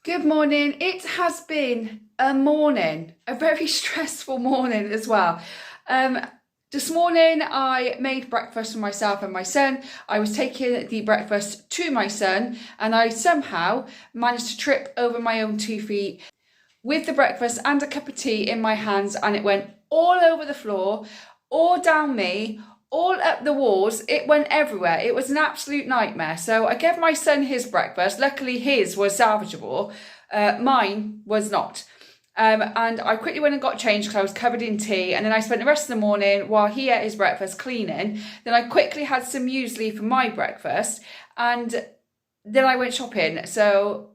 Good morning. It has been a very stressful morning as well. This morning I made breakfast for myself and my son. I was taking the breakfast to my son and I somehow managed to trip over my own 2 feet with the breakfast and a cup of tea in my hands, and it went all over the floor, all down me, all up the walls. It went everywhere. It was an absolute nightmare. So I gave my son his breakfast. Luckily his was salvageable. Mine was not. And I quickly went and got changed because I was covered in tea, and then I spent the rest of the morning while he ate his breakfast cleaning. Then I quickly had some muesli for my breakfast, and then I went shopping. So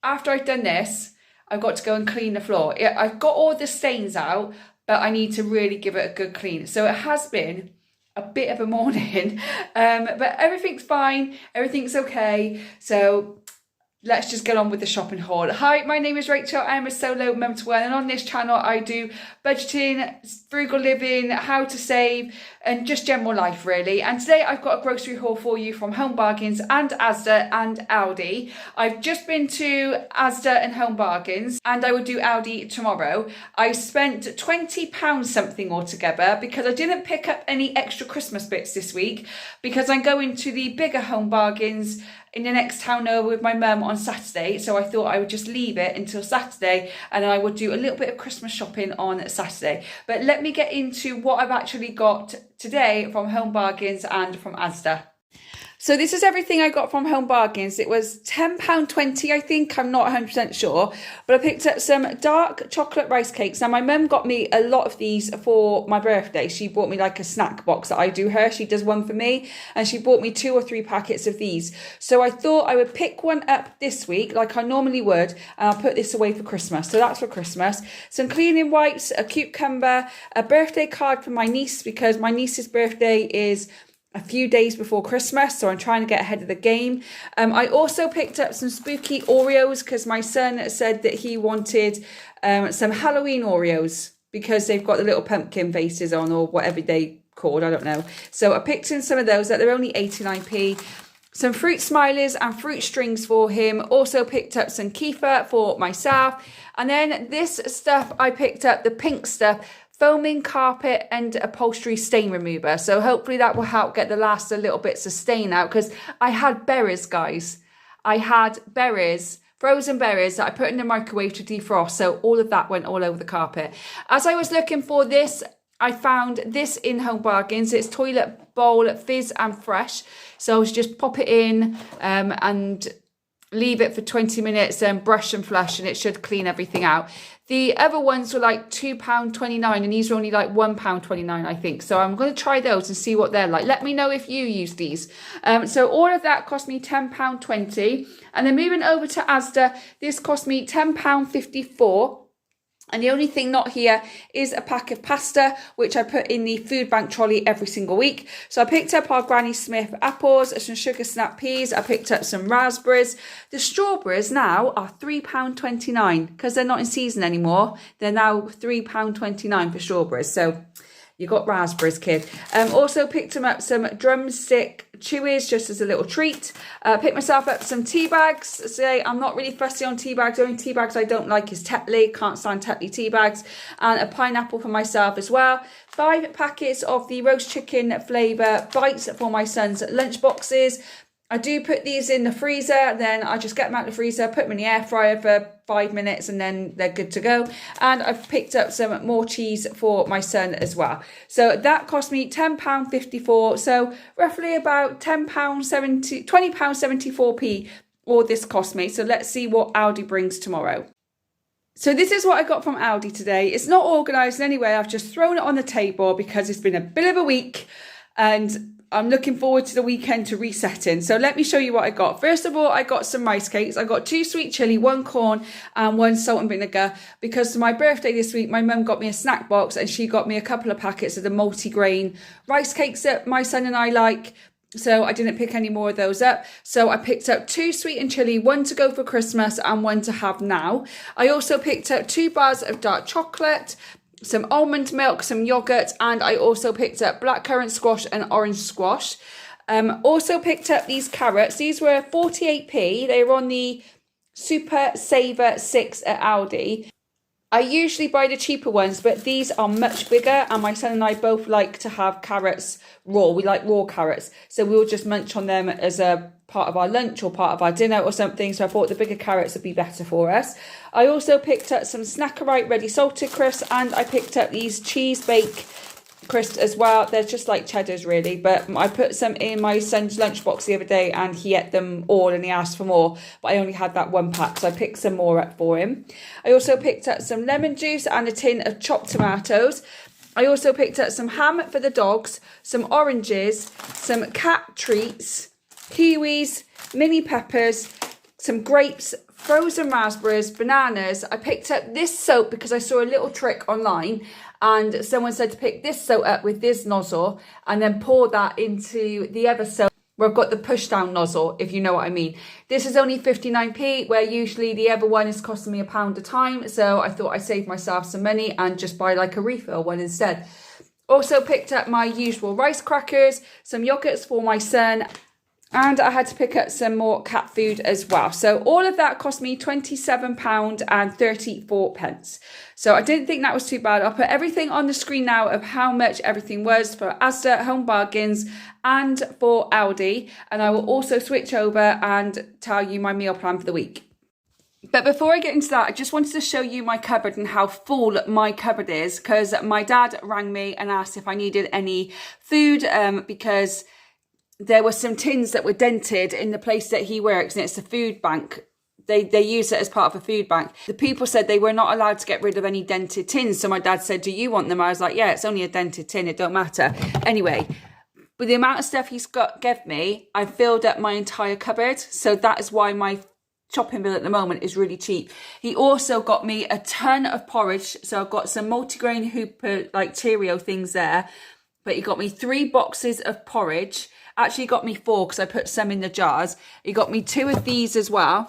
after I'd done this, I've got to go and clean the floor. I've got all the stains out, but I need to really give it a good clean. So it has been a bit of a morning, but everything's fine, everything's okay. So let's just get on with the shopping haul. Hi, my name is Rachel. I'm a solo mum to one, and on this channel I do budgeting, frugal living, how to save, and just general life really. And today I've got a grocery haul for you from Home Bargains and Asda and Aldi. I've just been to Asda and Home Bargains, and I will do Aldi tomorrow. I spent £20 something altogether because I didn't pick up any extra Christmas bits this week because I'm going to the bigger Home Bargains in the next town over with my mum on Saturday. So I thought I would just leave it until Saturday and then I would do a little bit of Christmas shopping on Saturday. But let me get into what I've actually got today from Home Bargains and from Asda. So this is everything I got from Home Bargains. It was £10.20, I think. I'm not 100% sure. But I picked up some dark chocolate rice cakes. Now, my mum got me a lot of these for my birthday. She bought me like a snack box that I do her. She does one for me. And she bought me 2 or 3 packets of these. So I thought I would pick one up this week like I normally would. And I'll put this away for Christmas. So that's for Christmas. Some cleaning wipes, a cucumber, a birthday card for my niece because my niece's birthday is a few days before Christmas, so I'm trying to get ahead of the game. I also picked up some spooky Oreos because my son said that he wanted some Halloween Oreos because they've got the little pumpkin faces on or whatever they called, I don't know. So I picked in some of those that they're only 89p. Some fruit smileys and fruit strings for him. Also picked up some kefir for myself. And then this stuff I picked up, the pink stuff, foaming carpet and upholstery stain remover. So hopefully that will help get the last little bits of stain out because I had berries, guys. I had berries, frozen berries that I put in the microwave to defrost. So all of that went all over the carpet. As I was looking for this, I found this in Home Bargains. It's toilet bowl fizz and fresh. So just pop it in and leave it for 20 minutes, then brush and flush, and it should clean everything out. The other ones were like £2.29 and these were only like £1.29, I think. So I'm going to try those and see what they're like. Let me know if you use these. So all of that cost me £10.20. And then moving over to Asda, this cost me £10.54. And the only thing not here is a pack of pasta, which I put in the food bank trolley every single week. So I picked up our Granny Smith apples, some sugar snap peas. I picked up some raspberries. The strawberries now are £3.29 because they're not in season anymore. They're now £3.29 for strawberries. So you got raspberries, kid. Also picked them up some drumstick chewies just as a little treat. Picked myself up some tea bags. Today I'm not really fussy on tea bags. The only tea bags I don't like is Tetley. Can't stand Tetley tea bags. And a pineapple for myself as well. 5 packets of the roast chicken flavour bites for my son's lunch boxes. I do put these in the freezer, then I just get them out of the freezer, put them in the air fryer for 5 minutes and then they're good to go. And I've picked up some more cheese for my son as well. So that cost me £10.54, so roughly about £20.74p all this cost me. So let's see what Aldi brings tomorrow. So this is what I got from Aldi today. It's not organised in any way, I've just thrown it on the table because it's been a bit of a week and I'm looking forward to the weekend to resetting. So let me show you what I got. First of all, I got some rice cakes. I got 2 sweet chilli, 1 corn and 1 salt and vinegar because for my birthday this week, my mum got me a snack box and she got me a couple of packets of the multi-grain rice cakes that my son and I like. So I didn't pick any more of those up. So I picked up 2 sweet and chilli, 1 to go for Christmas and 1 to have now. I also picked up 2 bars of dark chocolate, some almond milk, some yogurt, and I also picked up blackcurrant squash and orange squash. Also picked up these carrots. These were 48p. They were on the Super Saver 6 at Aldi. I usually buy the cheaper ones, but these are much bigger, and my son and I both like to have carrots raw. We like raw carrots, so we'll just munch on them as a part of our lunch or part of our dinner or something. So I thought the bigger carrots would be better for us. I also picked up some Snackerite Ready Salted crisps, and I picked up these cheese bake crisps as well. They're just like cheddars really, but I put some in my son's lunchbox the other day and he ate them all and he asked for more, but I only had that one pack, so I picked some more up for him. I also picked up some lemon juice and a tin of chopped tomatoes. I also picked up some ham for the dogs, some oranges, some cat treats, kiwis, mini peppers, some grapes, frozen raspberries, bananas. I picked up this soap because I saw a little trick online and someone said to pick this soap up with this nozzle and then pour that into the other soap where I've got the push down nozzle, if you know what I mean. This is only 59p, where usually the other one is costing me £1 a time. So I thought I'd save myself some money and just buy like a refill one instead. Also picked up my usual rice crackers, some yogurts for my son, and I had to pick up some more cat food as well. So all of that cost me £27.34. So I didn't think that was too bad. I'll put everything on the screen now of how much everything was for Asda, Home Bargains, and for Aldi. And I will also switch over and tell you my meal plan for the week. But before I get into that, I just wanted to show you my cupboard and how full my cupboard is, because my dad rang me and asked if I needed any food because there were some tins that were dented in the place that he works, and it's a food bank. They use it as part of a food bank. The people said they were not allowed to get rid of any dented tins. So my dad said, do you want them? I was like, yeah, it's only a dented tin. It don't matter. Anyway, with the amount of stuff he's gave me, I filled up my entire cupboard. So that is why my shopping bill at the moment is really cheap. He also got me a ton of porridge. So I've got some multigrain Hooper, like Cheerio things there. But he got me 3 boxes of porridge. Actually got me 4 because I put some in the jars. He got me 2 of these as well.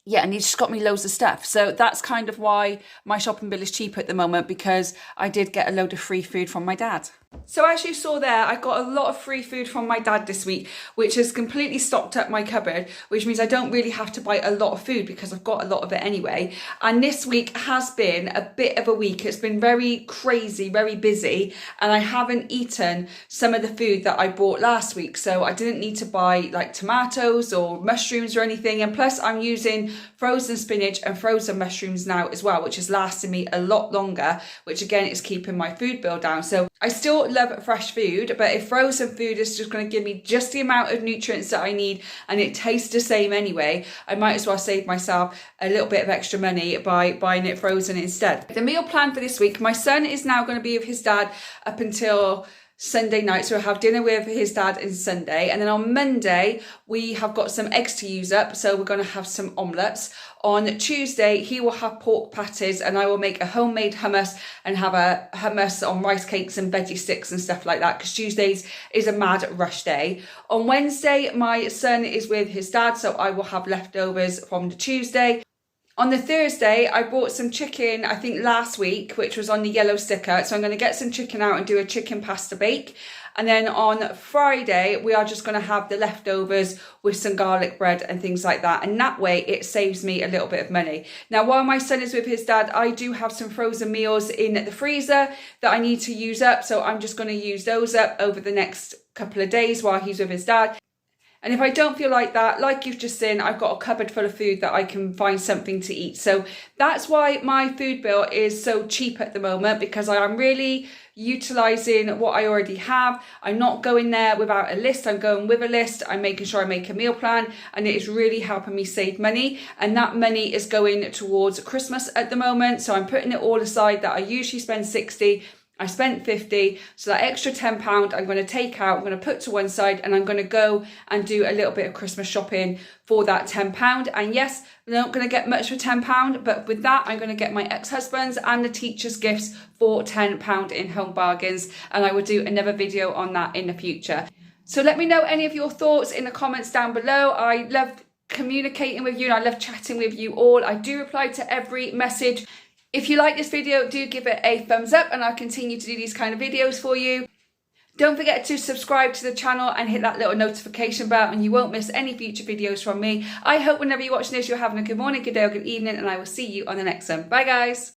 Yeah, and he just got me loads of stuff. So that's kind of why my shopping bill is cheap at the moment, because I did get a load of free food from my dad. So as you saw there, I got a lot of free food from my dad this week, which has completely stocked up my cupboard, which means I don't really have to buy a lot of food because I've got a lot of it anyway. And this week has been a bit of a week. It's been very crazy, very busy, and I haven't eaten some of the food that I bought last week. So I didn't need to buy like tomatoes or mushrooms or anything. And plus I'm using frozen spinach and frozen mushrooms now as well, which is lasting me a lot longer, which again is keeping my food bill down. So I still love fresh food, but if frozen food is just going to give me just the amount of nutrients that I need and it tastes the same anyway, I might as well save myself a little bit of extra money by buying it frozen instead. The meal plan for this week, my son is now going to be with his dad up until Sunday night, so we'll have dinner with his dad on Sunday, and then on Monday we have got some eggs to use up, so we're going to have some omelettes. On Tuesday he will have pork patties and I will make a homemade hummus and have a hummus on rice cakes and veggie sticks and stuff like that, because Tuesdays is a mad rush day. On Wednesday my son is with his dad, so I will have leftovers from the Tuesday. On the Thursday, I bought some chicken, I think last week, which was on the yellow sticker. So I'm going to get some chicken out and do a chicken pasta bake. And then on Friday, we are just going to have the leftovers with some garlic bread and things like that. And that way it saves me a little bit of money. Now, while my son is with his dad, I do have some frozen meals in the freezer that I need to use up. So I'm just going to use those up over the next couple of days while he's with his dad. And if I don't feel like that, like you've just seen, I've got a cupboard full of food that I can find something to eat. So that's why my food bill is so cheap at the moment, because I am really utilising what I already have. I'm not going there without a list. I'm going with a list. I'm making sure I make a meal plan, and it is really helping me save money. And that money is going towards Christmas at the moment. So I'm putting it all aside. That I usually spend 60. I spent 50, so that extra £10 I'm going to take out, I'm going to put to one side, and I'm going to go and do a little bit of Christmas shopping for that £10. And yes, I'm not going to get much for £10, but with that I'm going to get my ex-husband's and the teacher's gifts for £10 in Home Bargains, and I will do another video on that in the future. So let me know any of your thoughts in the comments down below. I love communicating with you and I love chatting with you all. I do reply to every message. If you like this video, do give it a thumbs up and I'll continue to do these kind of videos for you. Don't forget to subscribe to the channel and hit that little notification bell, and you won't miss any future videos from me. I hope whenever you're watching this, you're having a good morning, good day, or good evening, and I will see you on the next one. Bye, guys.